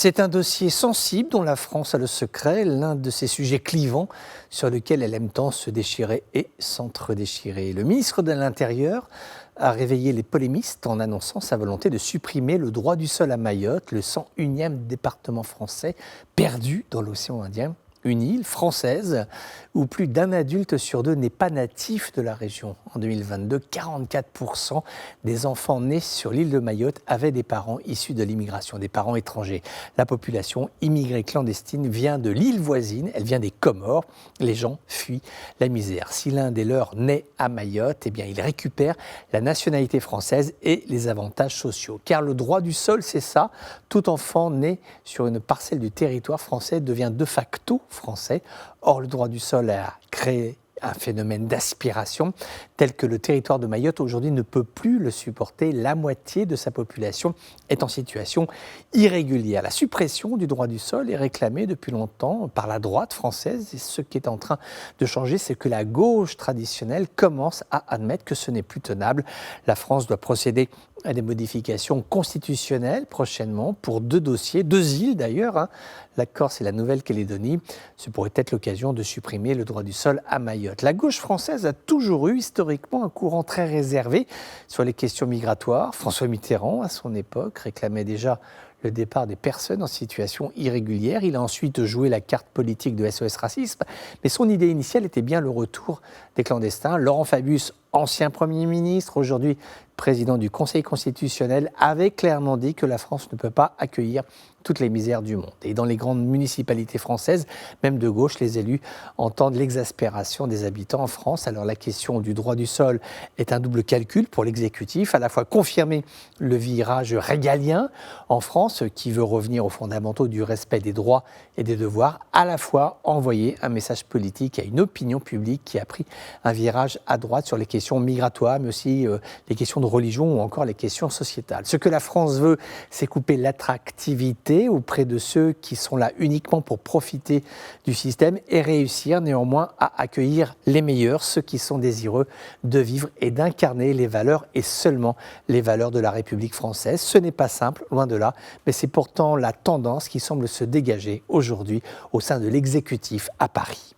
C'est un dossier sensible dont la France a le secret, l'un de ces sujets clivants sur lequel elle aime tant se déchirer et s'entre-déchirer. Le ministre de l'Intérieur a réveillé les polémistes en annonçant sa volonté de supprimer le droit du sol à Mayotte, le 101e département français perdu dans l'océan Indien. Une île française où plus d'un adulte sur deux n'est pas natif de la région. En 2022, 44% des enfants nés sur l'île de Mayotte avaient des parents issus de l'immigration, des parents étrangers. La population immigrée clandestine vient de l'île voisine, elle vient des Comores. Les gens fuient la misère. Si l'un des leurs naît à Mayotte, eh bien, il récupère la nationalité française et les avantages sociaux. Car le droit du sol, c'est ça. Tout enfant né sur une parcelle du territoire français devient de facto français. Or, le droit du sol a créé un phénomène d'aspiration tel que le territoire de Mayotte aujourd'hui ne peut plus le supporter. La moitié de sa population est en situation irrégulière. La suppression du droit du sol est réclamée depuis longtemps par la droite française et ce qui est en train de changer, c'est que la gauche traditionnelle commence à admettre que ce n'est plus tenable. La France doit procéder à des modifications constitutionnelles prochainement pour deux dossiers, deux îles d'ailleurs, la Corse et la Nouvelle-Calédonie. Ce pourrait être l'occasion de supprimer le droit du sol à Mayotte. La gauche française a toujours eu historiquement un courant très réservé sur les questions migratoires. François Mitterrand, à son époque, réclamait déjà le départ des personnes en situation irrégulière. Il a ensuite joué la carte politique de SOS Racisme, mais son idée initiale était bien le retour des clandestins. Laurent Fabius, ancien Premier ministre, aujourd'hui président du Conseil constitutionnel, avait clairement dit que la France ne peut pas accueillir toutes les misères du monde. Et dans les grandes municipalités françaises, même de gauche, les élus entendent l'exaspération des habitants en France. Alors la question du droit du sol est un double calcul pour l'exécutif, à la fois confirmer le virage régalien en France, qui veut revenir aux fondamentaux du respect des droits et des devoirs, à la fois envoyer un message politique à une opinion publique qui a pris un virage à droite sur les questions migratoires, mais aussi les questions de religion ou encore les questions sociétales. Ce que la France veut, c'est couper l'attractivité auprès de ceux qui sont là uniquement pour profiter du système et réussir néanmoins à accueillir les meilleurs, ceux qui sont désireux de vivre et d'incarner les valeurs et seulement les valeurs de la République française. Ce n'est pas simple, loin de là, mais c'est pourtant la tendance qui semble se dégager aujourd'hui au sein de l'exécutif à Paris.